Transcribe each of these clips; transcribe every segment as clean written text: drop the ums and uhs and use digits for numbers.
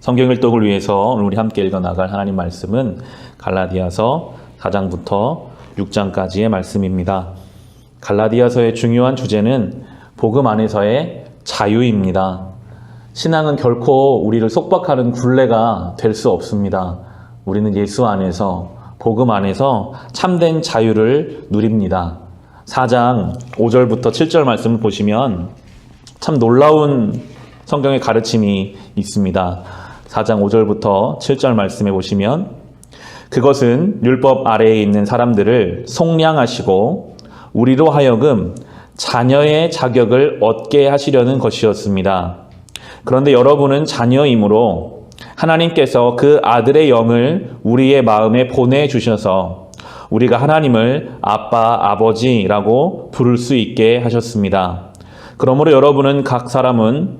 성경 일독을 위해서 오늘 우리 함께 읽어나갈 하나님 말씀은 갈라디아서 4장부터 6장까지의 말씀입니다. 갈라디아서의 중요한 주제는 복음 안에서의 자유입니다. 신앙은 결코 우리를 속박하는 굴레가 될 수 없습니다. 우리는 예수 안에서, 복음 안에서 참된 자유를 누립니다. 4장 5절부터 7절 말씀을 보시면 참 놀라운 성경의 가르침이 있습니다. 4장 5절부터 7절 말씀에 보시면 그것은 율법 아래에 있는 사람들을 속량하시고 우리로 하여금 자녀의 자격을 얻게 하시려는 것이었습니다. 그런데 여러분은 자녀이므로 하나님께서 그 아들의 영을 우리의 마음에 보내주셔서 우리가 하나님을 아빠, 아버지라고 부를 수 있게 하셨습니다. 그러므로 여러분은 각 사람은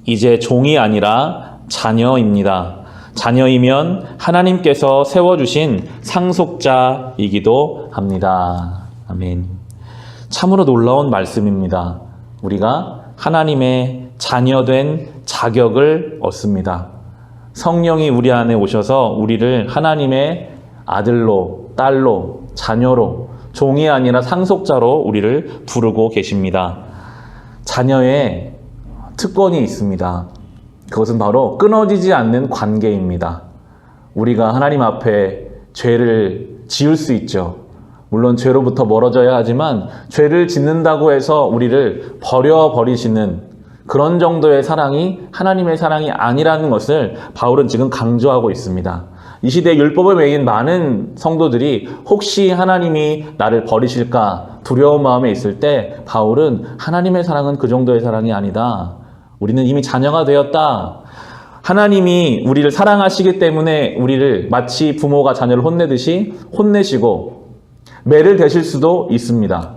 이제 종이 아니라 자녀입니다. 자녀이면 하나님께서 세워주신 상속자이기도 합니다. 아멘. 참으로 놀라운 말씀입니다. 우리가 하나님의 자녀된 자격을 얻습니다. 성령이 우리 안에 오셔서 우리를 하나님의 아들로, 딸로, 자녀로, 종이 아니라 상속자로 우리를 부르고 계십니다. 자녀의 특권이 있습니다. 그것은 바로 끊어지지 않는 관계입니다. 우리가 하나님 앞에 죄를 지을 수 있죠. 물론 죄로부터 멀어져야 하지만 죄를 짓는다고 해서 우리를 버려버리시는 그런 정도의 사랑이 하나님의 사랑이 아니라는 것을 바울은 지금 강조하고 있습니다. 이 시대에 율법을 매인 많은 성도들이 혹시 하나님이 나를 버리실까 두려운 마음에 있을 때 바울은 하나님의 사랑은 그 정도의 사랑이 아니다. 우리는 이미 자녀가 되었다. 하나님이 우리를 사랑하시기 때문에 우리를 마치 부모가 자녀를 혼내듯이 혼내시고 매를 대실 수도 있습니다.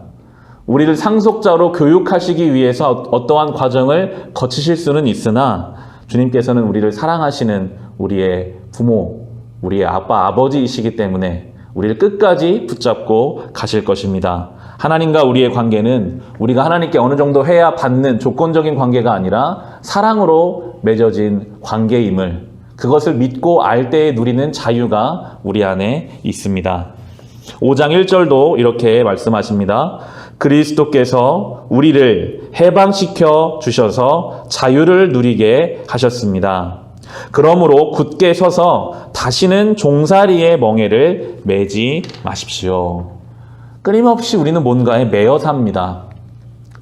우리를 상속자로 교육하시기 위해서 어떠한 과정을 거치실 수는 있으나 주님께서는 우리를 사랑하시는 우리의 부모, 우리의 아빠, 아버지이시기 때문에 우리를 끝까지 붙잡고 가실 것입니다. 하나님과 우리의 관계는 우리가 하나님께 어느 정도 해야 받는 조건적인 관계가 아니라 사랑으로 맺어진 관계임을, 그것을 믿고 알 때에 누리는 자유가 우리 안에 있습니다. 5장 1절도 이렇게 말씀하십니다. 그리스도께서 우리를 해방시켜 주셔서 자유를 누리게 하셨습니다. 그러므로 굳게 서서 다시는 종살이의 멍에를 매지 마십시오. 끊임없이 우리는 뭔가에 매여 삽니다.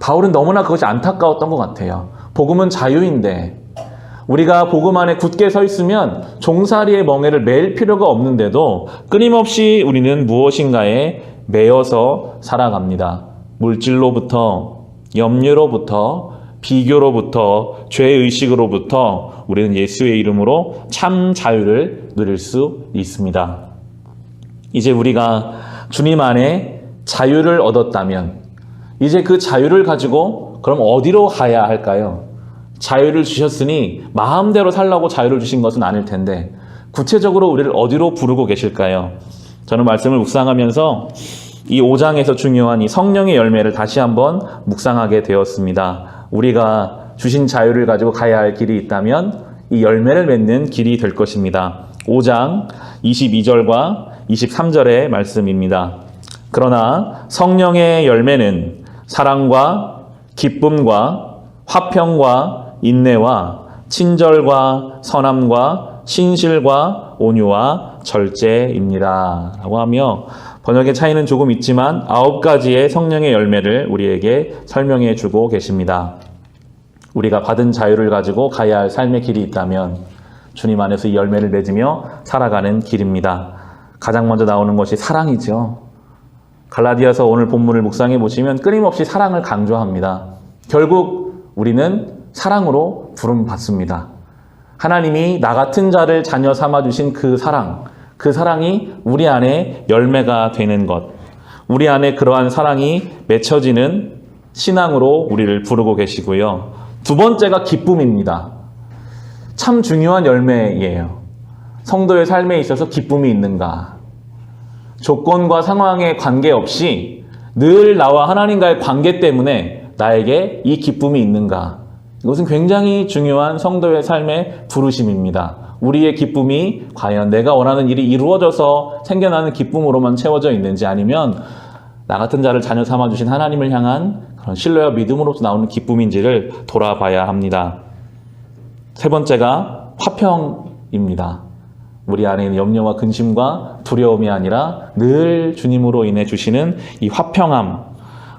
바울은 너무나 그것이 안타까웠던 것 같아요. 복음은 자유인데 우리가 복음 안에 굳게 서 있으면 종살이의 멍에를 맬 필요가 없는데도 끊임없이 우리는 무엇인가에 매여서 살아갑니다. 물질로부터, 염려로부터, 비교로부터, 죄의식으로부터 우리는 예수의 이름으로 참 자유를 누릴 수 있습니다. 이제 우리가 주님 안에 자유를 얻었다면 이제 그 자유를 가지고 그럼 어디로 가야 할까요? 자유를 주셨으니 마음대로 살라고 자유를 주신 것은 아닐 텐데 구체적으로 우리를 어디로 부르고 계실까요? 저는 말씀을 묵상하면서 이 5장에서 중요한 이 성령의 열매를 다시 한번 묵상하게 되었습니다. 우리가 주신 자유를 가지고 가야 할 길이 있다면 이 열매를 맺는 길이 될 것입니다. 5장 22절과 23절의 말씀입니다. 그러나 성령의 열매는 사랑과 기쁨과 화평과 인내와 친절과 선함과 신실과 온유와 절제입니다. 라고 하며 번역의 차이는 조금 있지만 9가지의 성령의 열매를 우리에게 설명해 주고 계십니다. 우리가 받은 자유를 가지고 가야 할 삶의 길이 있다면 주님 안에서 이 열매를 맺으며 살아가는 길입니다. 가장 먼저 나오는 것이 사랑이죠. 갈라디아서 오늘 본문을 묵상해 보시면 끊임없이 사랑을 강조합니다. 결국 우리는 사랑으로 부름받습니다. 하나님이 나 같은 자를 자녀 삼아주신 그 사랑이 우리 안에 열매가 되는 것, 우리 안에 그러한 사랑이 맺혀지는 신앙으로 우리를 부르고 계시고요. 두 번째가 기쁨입니다. 참 중요한 열매예요. 성도의 삶에 있어서 기쁨이 있는가? 조건과 상황에 관계없이 늘 나와 하나님과의 관계 때문에 나에게 이 기쁨이 있는가? 이것은 굉장히 중요한 성도의 삶의 부르심입니다. 우리의 기쁨이 과연 내가 원하는 일이 이루어져서 생겨나는 기쁨으로만 채워져 있는지, 아니면 나 같은 자를 자녀 삼아주신 하나님을 향한 그런 신뢰와 믿음으로부터 나오는 기쁨인지를 돌아봐야 합니다. 세 번째가 화평입니다. 우리 안에 있는 염려와 근심과 두려움이 아니라 늘 주님으로 인해 주시는 이 화평함.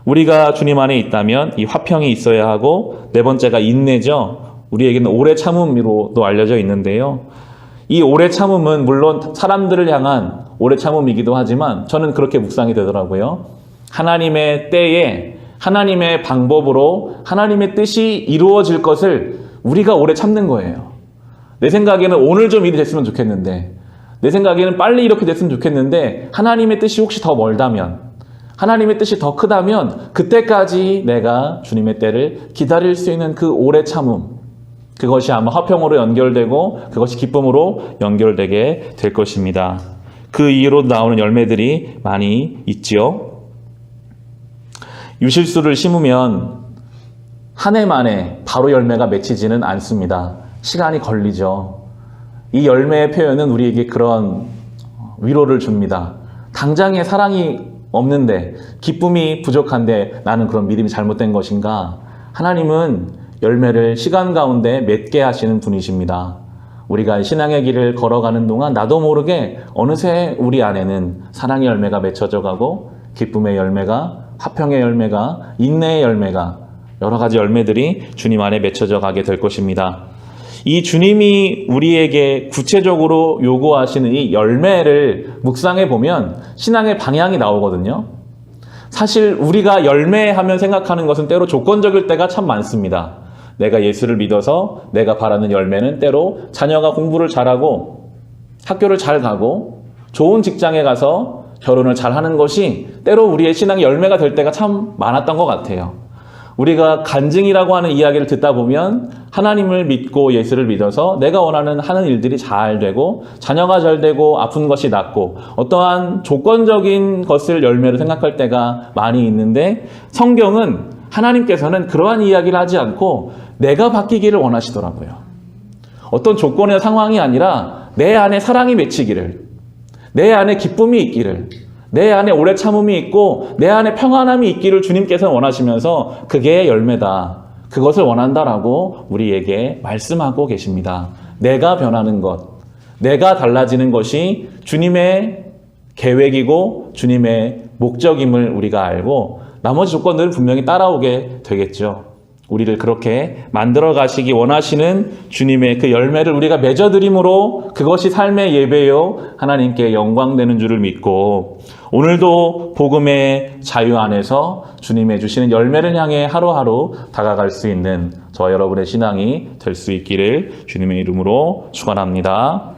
우리가 주님 안에 있다면 이 화평이 있어야 하고, 네 번째가 인내죠. 우리에게는 오래 참음으로도 알려져 있는데요. 이 오래 참음은 물론 사람들을 향한 오래 참음이기도 하지만 저는 그렇게 묵상이 되더라고요. 하나님의 때에 하나님의 방법으로 하나님의 뜻이 이루어질 것을 우리가 오래 참는 거예요. 내 생각에는 오늘 좀 일이 됐으면 좋겠는데, 내 생각에는 빨리 이렇게 됐으면 좋겠는데, 하나님의 뜻이 혹시 더 멀다면, 하나님의 뜻이 더 크다면 그때까지 내가 주님의 때를 기다릴 수 있는 그 오래 참음, 그것이 아마 화평으로 연결되고 그것이 기쁨으로 연결되게 될 것입니다. 그 이유로 나오는 열매들이 많이 있지요. 유실수를 심으면 한 해 만에 바로 열매가 맺히지는 않습니다. 시간이 걸리죠. 이 열매의 표현은 우리에게 그런 위로를 줍니다. 당장에 사랑이 없는데, 기쁨이 부족한데 나는 그런 믿음이 잘못된 것인가? 하나님은 열매를 시간 가운데 맺게 하시는 분이십니다. 우리가 신앙의 길을 걸어가는 동안 나도 모르게 어느새 우리 안에는 사랑의 열매가 맺혀져 가고, 기쁨의 열매가, 화평의 열매가, 인내의 열매가, 여러 가지 열매들이 주님 안에 맺혀져 가게 될 것입니다. 이 주님이 우리에게 구체적으로 요구하시는 이 열매를 묵상해 보면 신앙의 방향이 나오거든요. 사실 우리가 열매하면 생각하는 것은 때로 조건적일 때가 참 많습니다. 내가 예수를 믿어서 내가 바라는 열매는 때로 자녀가 공부를 잘하고 학교를 잘 가고 좋은 직장에 가서 결혼을 잘하는 것이 때로 우리의 신앙의 열매가 될 때가 참 많았던 것 같아요. 우리가 간증이라고 하는 이야기를 듣다 보면 하나님을 믿고 예수를 믿어서 내가 원하는 하는 일들이 잘 되고 자녀가 잘 되고 아픈 것이 낫고 어떠한 조건적인 것을 열매로 생각할 때가 많이 있는데, 성경은 하나님께서는 그러한 이야기를 하지 않고 내가 바뀌기를 원하시더라고요. 어떤 조건이나 상황이 아니라 내 안에 사랑이 맺히기를, 내 안에 기쁨이 있기를, 내 안에 오래 참음이 있고 내 안에 평안함이 있기를 주님께서 원하시면서 그게 열매다, 그것을 원한다라고 우리에게 말씀하고 계십니다. 내가 변하는 것, 내가 달라지는 것이 주님의 계획이고 주님의 목적임을 우리가 알고 나머지 조건들은 분명히 따라오게 되겠죠. 우리를 그렇게 만들어 가시기 원하시는 주님의 그 열매를 우리가 맺어드림으로 그것이 삶의 예배요 하나님께 영광되는 줄을 믿고, 오늘도 복음의 자유 안에서 주님의 주시는 열매를 향해 하루하루 다가갈 수 있는 저와 여러분의 신앙이 될 수 있기를 주님의 이름으로 축원합니다.